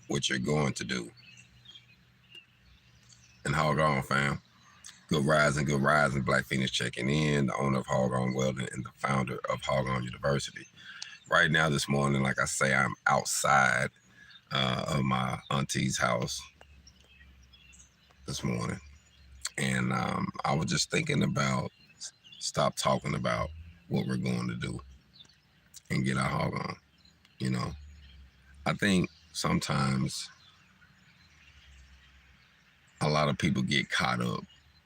what you're going to do. And HogOn, fam. Good rising, Black Feniks checking in, the owner of HogOn Welding and the founder of HogOn University. Right now, this morning, like I say, I'm outside of my auntie's house this morning. And I was just thinking about stop talking about what we're going to do and get our HogOn. You know, I think sometimes a lot of people get caught up.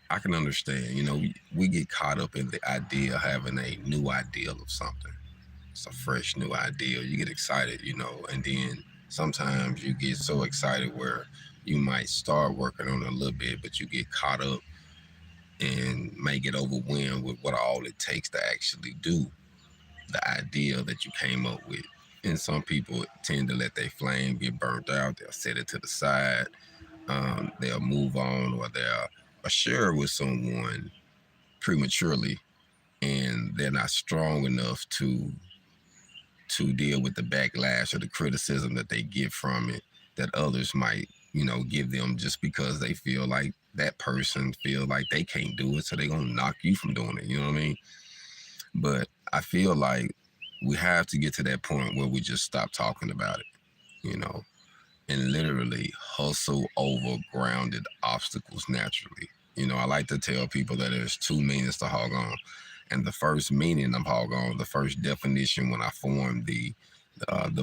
I can understand, we get caught up in the idea of having a new ideal of something. It's a fresh new idea. You get excited, and then sometimes you get so excited where you might start working on it a little bit, but you get caught up and may get overwhelmed with what all it takes to actually do the idea that you came up with. And some people tend to let their flame get burnt out. They'll set it to the side. They'll move on, or they'll share with someone prematurely, and they're not strong enough to deal with the backlash or the criticism that they get from it, that others might, give them, just because they feel like that person feel like they can't do it, so they're gonna knock you from doing it. You know what I mean? But I feel like we have to get to that point where we just stop talking about it, and literally hustle over grounded obstacles naturally. I like to tell people that there's two meanings to HogOn. And the first meaning of HogOn, the first definition when I formed the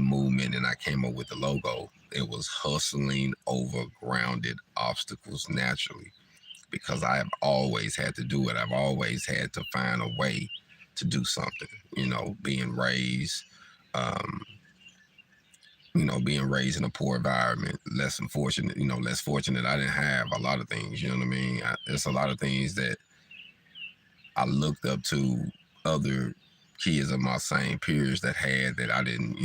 movement and I came up with the logo, it was hustling over grounded obstacles naturally, because I have always had to do it. I've always had to find a way to do something, being raised, being raised in a poor environment, less fortunate. I didn't have a lot of things, you know what I mean? There's a lot of things that I looked up to other kids of my same peers that had that I didn't,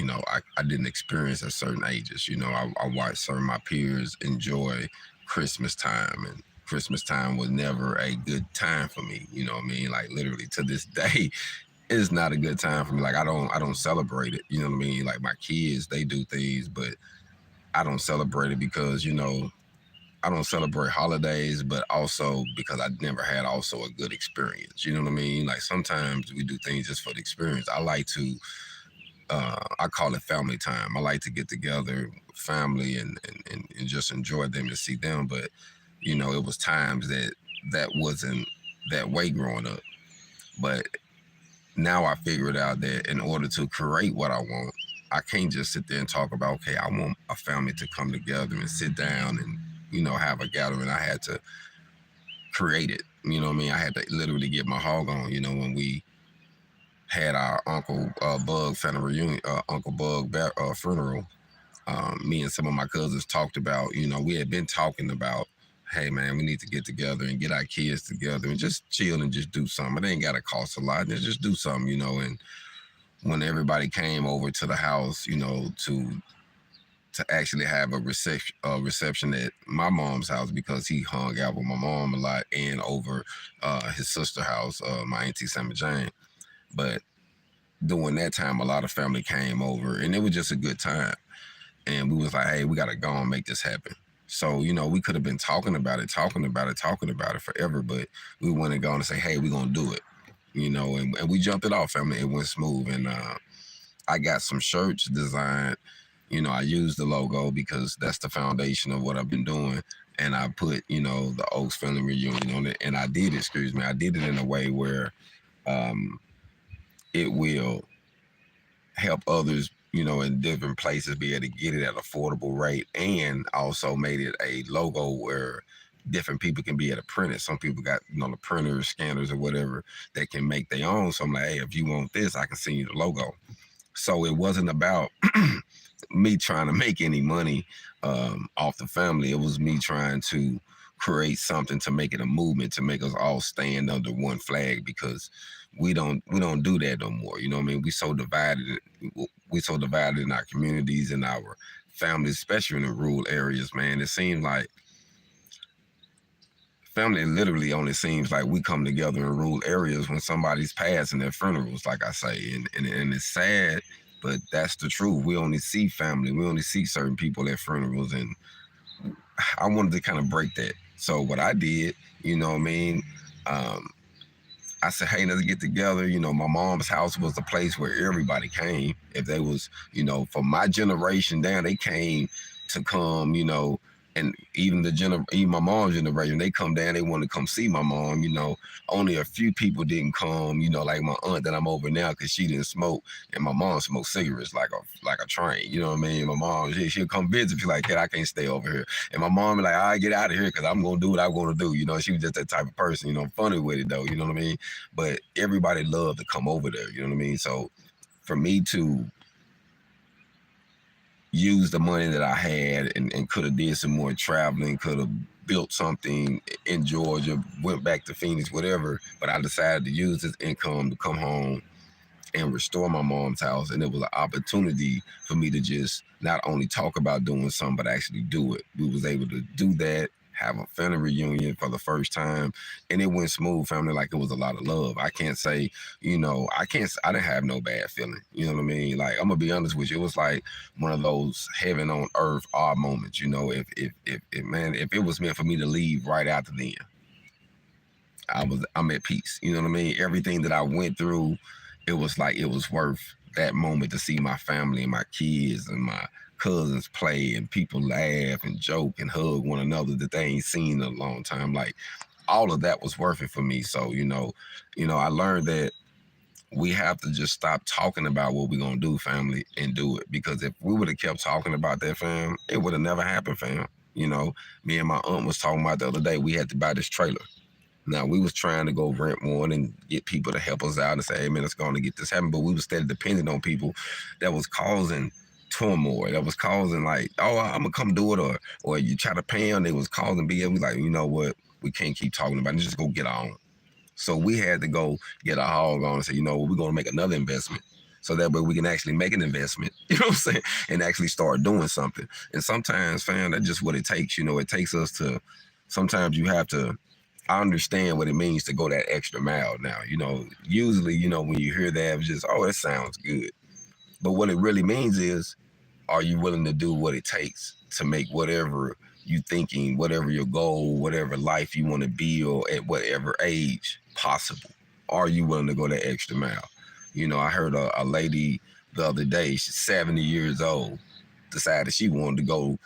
I didn't experience at certain ages. I watched some of my peers enjoy Christmas time, and Christmas time was never a good time for me. You know what I mean? Like literally to this day, it's not a good time for me. Like I don't celebrate it. You know what I mean? Like my kids, they do things, but I don't celebrate it because, I don't celebrate holidays, but also because I never had also a good experience. You know what I mean? Like sometimes we do things just for the experience. I like to, I call it family time. I like to get together with family and just enjoy them and see them. But, it was times that wasn't that way growing up. But now I figured out that in order to create what I want, I can't just sit there and talk about, okay, I want a family to come together and sit down and, have a gathering. I had to create it. You know what I mean? I had to literally get my HogOn, when we had our Uncle Bug family reunion, Uncle Bug funeral. Me and some of my cousins talked about, we had been talking about, hey man, we need to get together and get our kids together and just chill and just do something. It ain't got to cost a lot. Just do something, and when everybody came over to the house, to actually have a reception at my mom's house, because he hung out with my mom a lot, and over his sister's house, my auntie Sammy Jane. But during that time, a lot of family came over, and it was just a good time. And we was like, hey, we got to go and make this happen. So, we could have been talking about it forever, but we went and gone and say, hey, we're going to do it, and we jumped it off, family. It went smooth. And I got some shirts designed. I used the logo because that's the foundation of what I've been doing. And I put, the Oaks Family Reunion on it. And I did it in a way where it will help others, in different places be able to get it at affordable rate, and also made it a logo where different people can be able to print it. Some people got, the printers, scanners, or whatever that can make their own. So I'm like, hey, if you want this, I can send you the logo. So it wasn't about me trying to make any money off the family. It was me trying to create something to make it a movement, to make us all stand under one flag, because we don't do that no more. You know what I mean? We so divided in our communities and our families, especially in the rural areas, man. It seems like family literally only seems like we come together in rural areas when somebody's passing their funerals, like I say, and it's sad, but that's the truth. We only see family. We only see certain people at funerals, and I wanted to kind of break that. So what I did, you know what I mean? Um, I said, hey, let's get together. You know, my mom's house was the place where everybody came. If they was, you know, from my generation down, they came to come, you know, and even my mom's generation, they come down, they want to come see my mom, you know. Only a few people didn't come, you know, like my aunt that I'm over now because she didn't smoke, and my mom smoked cigarettes like a train, you know what I mean? My mom, she'll come visit, she's like, "Kid, I can't stay over here." And my mom be like, "All right, get out of here because I'm going to do what I'm going to do." You know, she was just that type of person, you know, funny with it though, you know what I mean? But everybody loved to come over there, you know what I mean? So for me to use the money that I had and could have did some more traveling, could have built something in Georgia, went back to Phoenix, whatever, but I decided to use this income to come home and restore my mom's house. And it was an opportunity for me to just not only talk about doing something, but actually do it. We was able to do that, have a family reunion for the first time, and it went smooth, family, like it was a lot of love. I can't say, you know, I didn't have no bad feeling. You know what I mean? Like, I'm gonna be honest with you, it was like one of those heaven on earth odd moments, you know, if it was meant for me to leave right after then, I'm at peace. You know what I mean? Everything that I went through, it was like it was worth that moment to see my family and my kids and my cousins play and people laugh and joke and hug one another that they ain't seen in a long time. Like, all of that was worth it for me. So, I learned that we have to just stop talking about what we're gonna do, family, and do it. Because if we would have kept talking about that, fam, it would have never happened, fam. You know, me and my aunt was talking about the other day, we had to buy this trailer. Now, we was trying to go rent one and get people to help us out and say, hey, man, let's go on and get this happen. But we was steady depending on people that was causing turmoil, that was causing like, oh, I'm going to come do it. Or you try to pay them, they was causing BS. We like, you know what? We can't keep talking about it. Just go get on. So we had to go get a HogOn and say, you know, we're going to make another investment. So that way we can actually make an investment, you know what I'm saying, and actually start doing something. And sometimes, fam, that's just what it takes. You know, it takes us to, sometimes you have to, I understand what it means to go that extra mile now. You know, usually, you know, when you hear that, it's just, oh, it sounds good. But what it really means is, are you willing to do what it takes to make whatever you thinking, whatever your goal, whatever life you want to build at whatever age possible? Are you willing to go that extra mile? You know, I heard a lady the other day, she's 70 years old, decided she wanted to go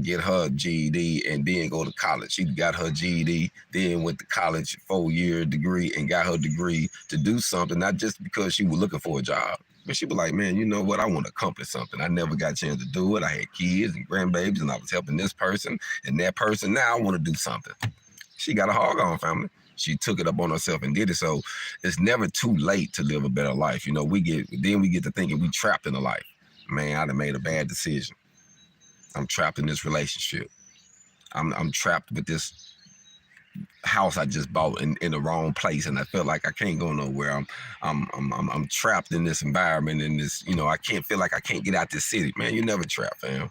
get her GED and then go to college. She got her GED, then went to college, 4-year degree, and got her degree to do something, not just because she was looking for a job, but she was like, man, you know what? I want to accomplish something. I never got a chance to do it. I had kids and grandbabies, and I was helping this person and that person. Now I want to do something. She got a HogOn, family. She took it up on herself and did it. So it's never too late to live a better life. You know, we get to thinking we trapped in a life. Man, I done made a bad decision. I'm trapped in this relationship. I'm trapped with this house I just bought in the wrong place, and I feel like I can't go nowhere. I'm trapped in this environment, in this, you know, I can't feel like I can't get out this city. Man, you never trapped, fam.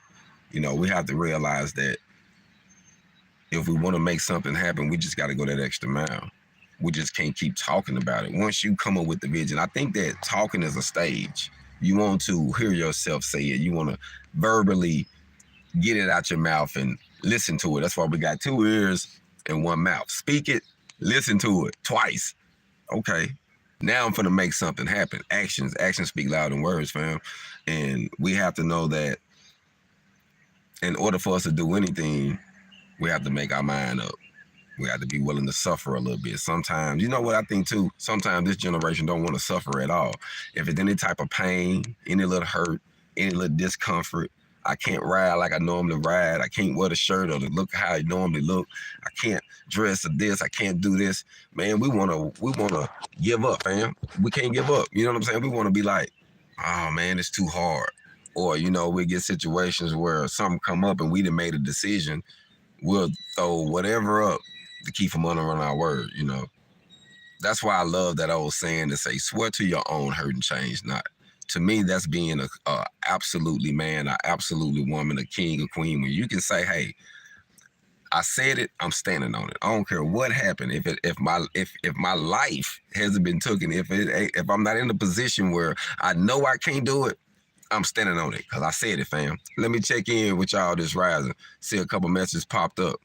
You know, we have to realize that if we want to make something happen, we just got to go that extra mile. We just can't keep talking about it. Once you come up with the vision, I think that talking is a stage. You want to hear yourself say it. You want to verbally get it out your mouth and listen to it. That's why we got 2 ears and 1 mouth. Speak it, listen to it twice. Okay, now I'm gonna make something happen. Actions speak louder than words, fam. And we have to know that in order for us to do anything, we have to make our mind up. We have to be willing to suffer a little bit. Sometimes, you know what I think too? Sometimes this generation don't want to suffer at all. If it's any type of pain, any little hurt, any little discomfort, I can't ride like I normally ride. I can't wear the shirt or the look how I normally look. I can't dress or this. I can't do this. Man, we wanna give up, fam. We can't give up. You know what I'm saying? We want to be like, oh man, it's too hard. Or, you know, we get situations where something come up and we done made a decision. We'll throw whatever up to keep from under on our word, you know. That's why I love that old saying to say, swear to your own hurt and change not. To me, that's being a absolutely man, a absolutely woman, a king, a queen. When you can say, hey, I said it, I'm standing on it. I don't care what happened. If my life hasn't been taken, if I'm not in a position where I know I can't do it, I'm standing on it because I said it, fam. Let me check in with y'all this rising. See a couple messages popped up.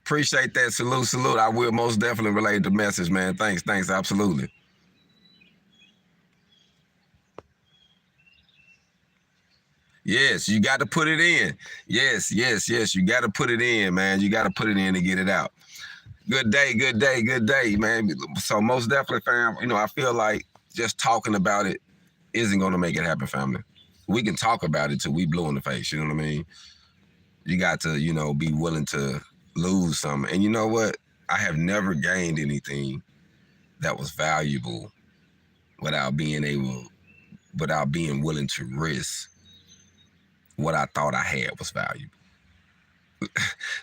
Appreciate that. Salute, salute. I will most definitely relate the message, man. Thanks, absolutely. Yes, you got to put it in. Yes. You got to put it in, man. You got to put it in to get it out. Good day, man. So most definitely, fam, I feel like just talking about it isn't going to make it happen, family. We can talk about it till we blue in the face, you know what I mean? You got to, be willing to lose something. And you know what? I have never gained anything that was valuable without being willing to risk what I thought I had was valuable.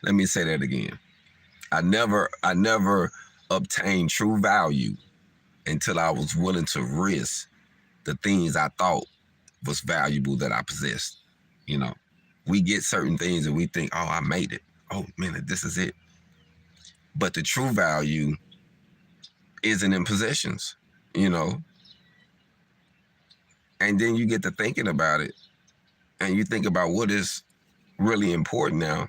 Let me say that again. I never obtained true value until I was willing to risk the things I thought was valuable that I possessed. We get certain things and we think, oh, I made it. Oh, man, this is it. But the true value isn't in possessions, And then you get to thinking about it and you think about what is really important now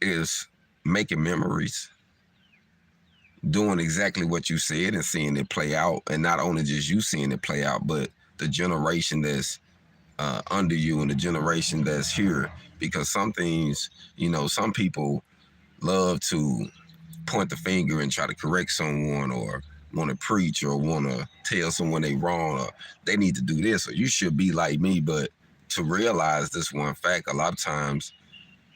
is making memories, doing exactly what you said and seeing it play out. And not only just you seeing it play out, but the generation that's under you and the generation that's here. Because some things, some people love to point the finger and try to correct someone or want to preach or want to tell someone they wrong or they need to do this or you should be like me. But to realize this one fact, a lot of times,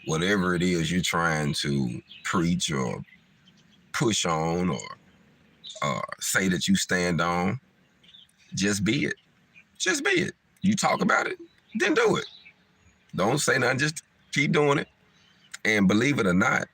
whatever it is you're trying to preach or push on or say that you stand on, just be it. Just be it. You talk about it, then do it. Don't say nothing, just keep doing it. And believe it or not,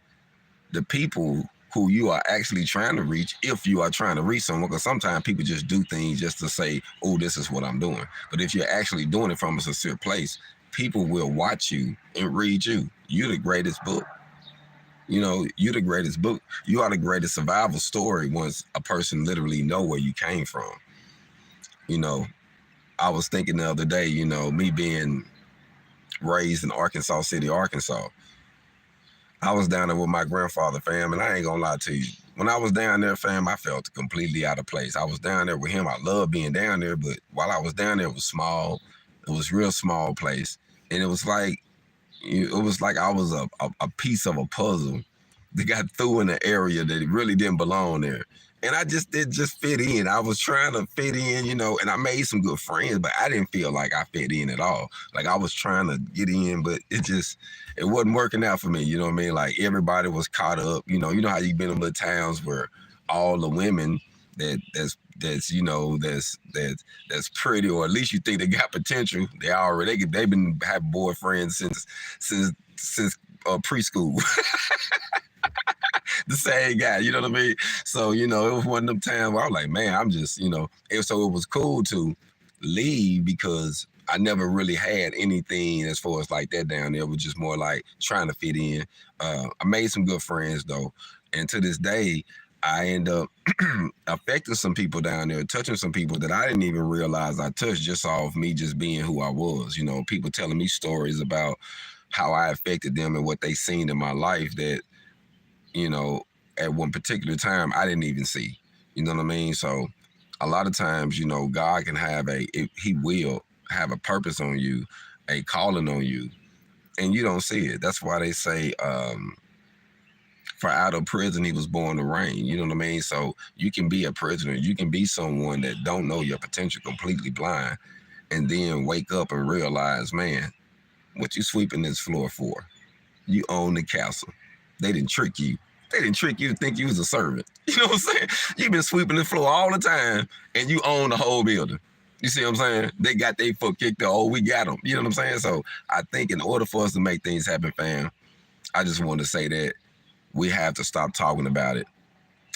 the people who you are actually trying to reach, if you are trying to reach someone, because sometimes people just do things just to say, oh, this is what I'm doing. But if you're actually doing it from a sincere place, people will watch you and read you. You're the greatest book. You're the greatest book. You are the greatest survival story once a person literally know where you came from. I was thinking the other day, me being raised in Arkansas City, Arkansas. I was down there with my grandfather, fam, and I ain't gonna lie to you. When I was down there, fam, I felt completely out of place. I was down there with him. I love being down there, but while I was down there, it was small. It was a real small place. And it was like I was a piece of a puzzle that got through in an area that it really didn't belong there. And I just didn't fit in. I was trying to fit in, and I made some good friends, but I didn't feel like I fit in at all. Like I was trying to get in, but it wasn't working out for me. You know what I mean? Like everybody was caught up. You know how you've been in little towns where all the women that's pretty, or at least you think they got potential. They've been having boyfriends since preschool. The same guy, you know what I mean? So, it was one of them times where I was like, man, I'm just, and so it was cool to leave because I never really had anything as far as like that down there. It was just more like trying to fit in. I made some good friends though. And to this day, I end up affecting some people down there, touching some people that I didn't even realize I touched just off me just being who I was. People telling me stories about how I affected them and what they seen in my life that, at one particular time, I didn't even see. You know what I mean? So a lot of times, God can he will have a purpose on you, a calling on you, and you don't see it. That's why they say, for out of prison, he was born to reign. You know what I mean? So you can be a prisoner. You can be someone that don't know your potential, completely blind, and then wake up and realize, man, what you sweeping this floor for? You own the castle. They didn't trick you. They didn't trick you to think you was a servant. You know what I'm saying? You've been sweeping the floor all the time, and you own the whole building. You see what I'm saying? They got their foot kicked up. Oh, we got them. You know what I'm saying? So I think in order for us to make things happen, fam, I just want to say that we have to stop talking about it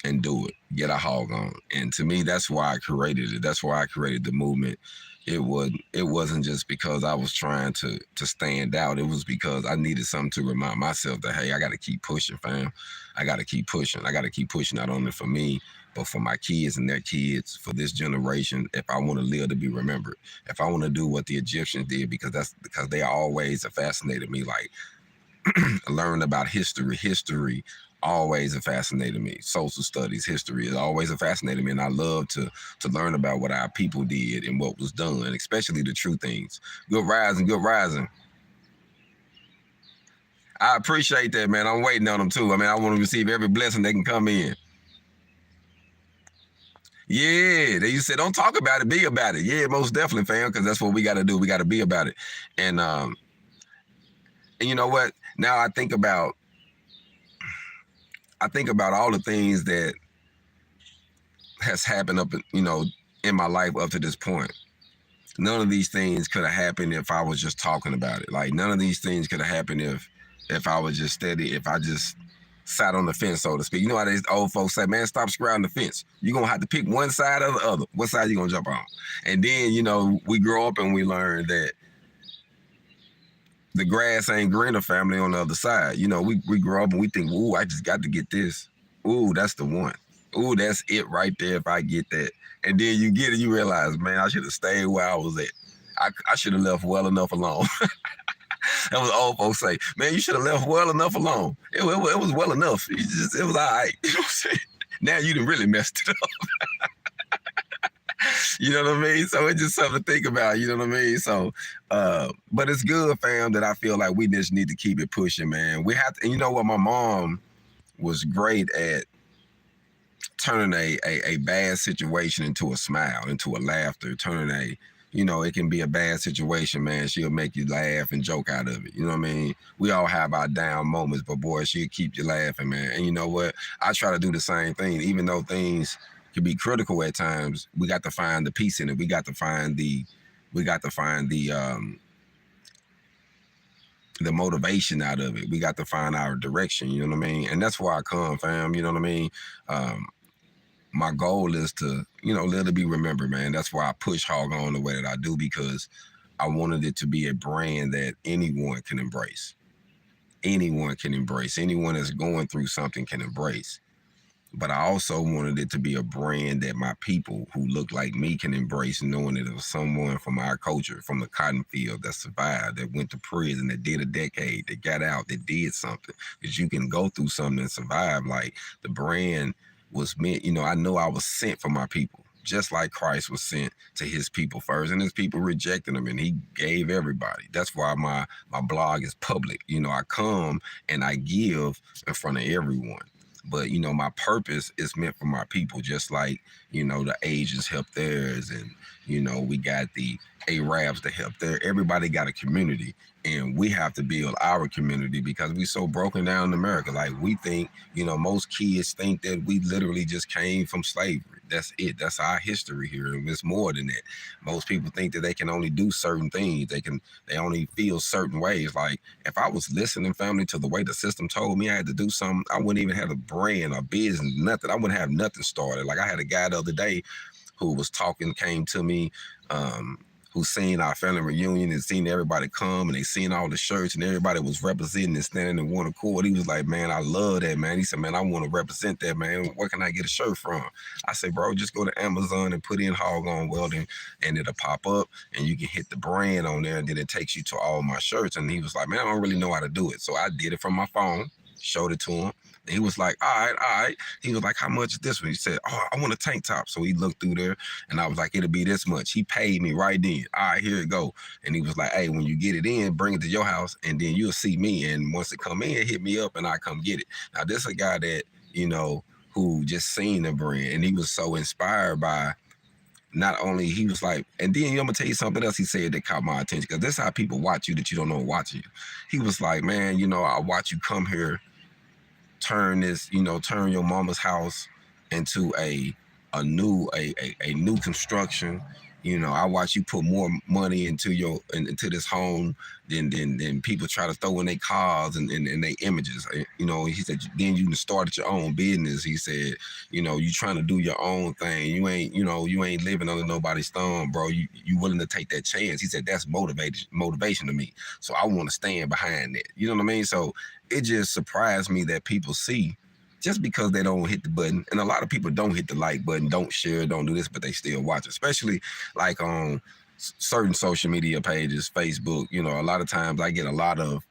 and do it. Get a hog on. And to me, that's why I created it. That's why I created the movement. It wasn't just because I was trying to stand out. It was because I needed something to remind myself that, hey, I got to keep pushing, fam. I got to keep pushing. I got to keep pushing, not only for me, but for my kids and their kids, for this generation. If I want to live to be remembered, if I want to do what the Egyptians did, because they always have fascinated me. Like, learn about history always have fascinated me. Social studies, history is always have fascinated me, and I love to learn about what our people did and what was done, especially the true things. Good rising, good rising. I appreciate that, man. I'm waiting on them too. I mean, I want to receive every blessing they can come in. Yeah, they used to say, don't talk about it, be about it. Yeah, most definitely, fam, because that's what we got to do. We got to be about it. And you know what? Now I think about all the things that has happened in my life up to this point. None of these things could have happened if I was just talking about it. Like, none of these things could have happened if I was just steady, if I just sat on the fence, so to speak. You know how these old folks say, man, stop scrounging the fence. You're going to have to pick one side or the other. What side you going to jump on? And then, we grow up and we learn that the grass ain't greener, family, on the other side. We grow up and we think, ooh, I just got to get this. Ooh, that's the one. Ooh, that's it right there if I get that. And then you get it, you realize, man, I should have stayed where I was at. I should have left well enough alone. That was old folks say, man, you should have left well enough alone. It was well enough. It was all right. You know what I'm saying? Now you done really messed it up. You know what I mean? So it's just something to think about. You know what I mean? So, but it's good, fam, that I feel like we just need to keep it pushing, man. We have to, and you know what? My mom was great at turning a bad situation into a smile, into a laughter, turning it can be a bad situation, man. She'll make you laugh and joke out of it. You know what I mean? We all have our down moments, but boy, she'll keep you laughing, man. And you know what? I try to do the same thing, even though things can be critical at times. We got to find the peace in it. We got to find the motivation out of it. We got to find our direction. You know what I mean? And that's where I come, fam. You know what I mean? My goal is to, live to be remembered, man. That's why I push HogOn the way that I do, because I wanted it to be a brand that anyone can embrace. Anyone can embrace. Anyone that's going through something can embrace. But I also wanted it to be a brand that my people who look like me can embrace, knowing that it was someone from our culture, from the cotton field, that survived, that went to prison, that did a decade, that got out, that did something. That you can go through something and survive. Like, the brand was meant, I know I was sent for my people, just like Christ was sent to his people first, and his people rejected him, and he gave everybody. That's why my blog is public. I come and I give in front of everyone. But, my purpose is meant for my people, just like, the Asians help theirs, and, we got the Arabs to help there. Everybody got a community, and we have to build our community because we so broken down in America. Like, we think, most kids think that we literally just came from slavery. That's it. That's our history here. And it's more than that. Most people think that they can only do certain things. They only feel certain ways. Like, if I was listening, family, to the way the system told me I had to do something, I wouldn't even have a brand or business, nothing. I wouldn't have nothing started. Like, I had a guy the other day who was talking, came to me, who seen our family reunion and seen everybody come, and they seen all the shirts and everybody was representing and standing in one accord. He was like, man, I love that, man. He said, man, I want to represent that, man. Where can I get a shirt from? I said, bro, just go to Amazon and put in HogOn Welding, and it'll pop up, and you can hit the brand on there, and then it takes you to all my shirts. And he was like, man, I don't really know how to do it. So I did it from my phone, showed it to him. And he was like, all right. He was like, how much is this one? He said, oh, I want a tank top. So he looked through there, and I was like, it'll be this much. He paid me right then. All right, here it go. And he was like, hey, when you get it in, bring it to your house, and then you'll see me. And once it come in, hit me up, and I come get it. Now, this is a guy that, who just seen the brand, and he was so inspired by, not only, he was like, and then I'm gonna tell you something else he said that caught my attention, because this is how people watch you that you don't know watching you. He was like, man, I watch you come here, turn your mama's house into a new construction. You know, I watch you put more money into this home than people try to throw in their cars and their images. You know, he said, then you started your own business. He said, you know, you trying to do your own thing. You ain't living under nobody's thumb, bro. You willing to take that chance. He said that's motivation to me. So I want to stand behind that. You know what I mean? So it just surprised me that people see just because they don't hit the button, and a lot of people don't hit the like button, don't share, don't do this, but they still watch, especially like on certain social media pages, Facebook. You know, a lot of times I get a lot of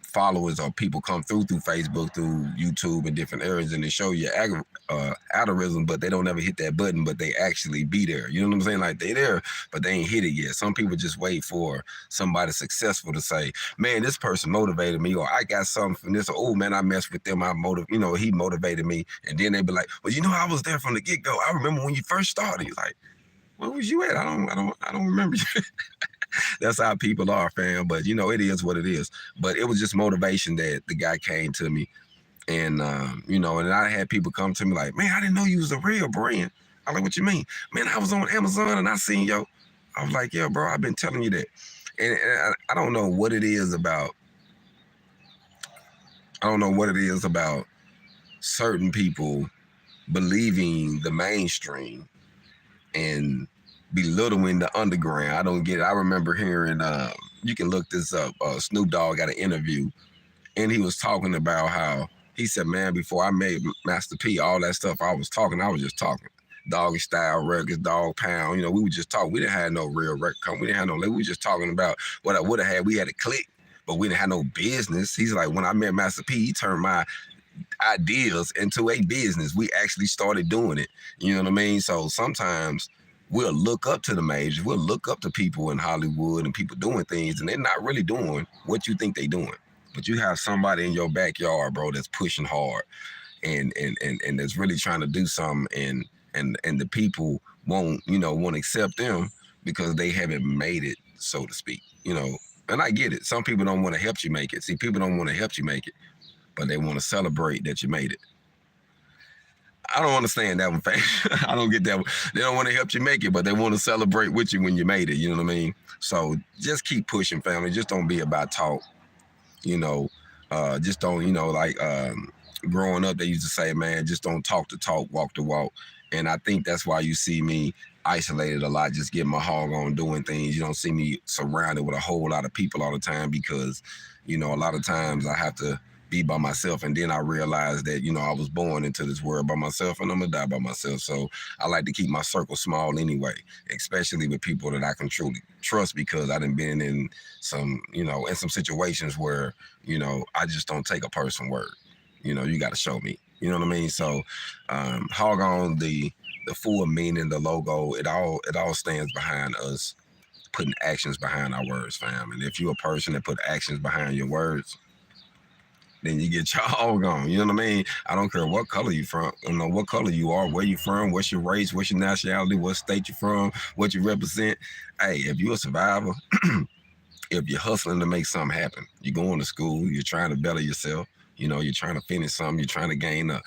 followers or people come through Facebook, through YouTube and different areas, and they show you algorithm, but they don't ever hit that button, but they actually be there. You know what I'm saying? Like they there, but they ain't hit it yet. Some people just wait for somebody successful to say, man, this person motivated me, or I got something from this, or oh man, I messed with them, he motivated me. And then they be like, well, you know, I was there from the get-go. I remember when you first started. You're like, where was you at? I don't remember you. That's how people are, fam. But you know, it is what it is. But it was just motivation that the guy came to me, and you know, and I had people come to me like, man, I didn't know you was a real brand. I like, what you mean? Man, I was on Amazon and I seen yo. I was like, yeah, bro, I've been telling you that. And I don't know what it is about. I don't know what it is about certain people believing the mainstream and belittling the underground. I don't get it. I remember hearing, you can look this up, Snoop Dogg got an interview, and he was talking about how, he said, man, before I made Master P, all that stuff I was just talking. Doggy Style Records, Dog Pound, you know, we were just talking. We didn't have no real record company. We didn't have no, we were just talking about what I would have had. We had a click, but we didn't have no business. He's like, when I met Master P, he turned my ideas into a business. We actually started doing it. You know what I mean? So sometimes we'll look up to the majors. We'll look up to people in Hollywood and people doing things, and they're not really doing what you think they're doing. But you have somebody in your backyard, bro, that's pushing hard and that's really trying to do something, and the people won't accept them because they haven't made it, so to speak. You know, and I get it. Some people don't want to help you make it. See, people don't want to help you make it, but they want to celebrate that you made it. I don't understand that one, fam. I don't get that one. They don't want to help you make it, but they want to celebrate with you when you made it. You know what I mean? So just keep pushing, family. Just don't be about talk. You know, just don't, growing up, they used to say, man, just don't talk the talk, walk the walk. And I think that's why you see me isolated a lot, just getting my hog on, doing things. You don't see me surrounded with a whole lot of people all the time because, you know, a lot of times I have to be by myself, and then I realized that, you know, I was born into this world by myself and I'm gonna die by myself. So I like to keep my circle small anyway, especially with people that I can truly trust, because I done been in some, in some situations where, I just don't take a person's word. You got to show me. You know what I mean? So HogOn, the full meaning, the logo, it all stands behind us putting actions behind our words, fam. And if you're a person that put actions behind your words, then you get your HogOn. You know what I mean? I don't care what color you from, what color you are, where you from, what's your race, what's your nationality, what state you're from, what you represent. Hey, if you're a survivor, if you're hustling to make something happen, you're going to school, you're trying to better yourself. You're trying to finish something. You're trying to gain a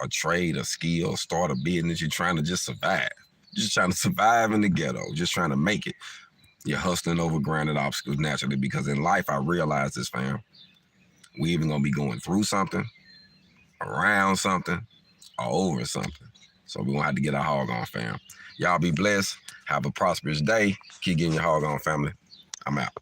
trade, a skill, start a business. You're trying to just survive. Just trying to survive in the ghetto. Just trying to make it. You're hustling over granted obstacles naturally, because in life, I realize this, fam. We even gonna be going through something, around something, or over something. So we're gonna have to get our HogOn, fam. Y'all be blessed. Have a prosperous day. Keep getting your HogOn, family. I'm out.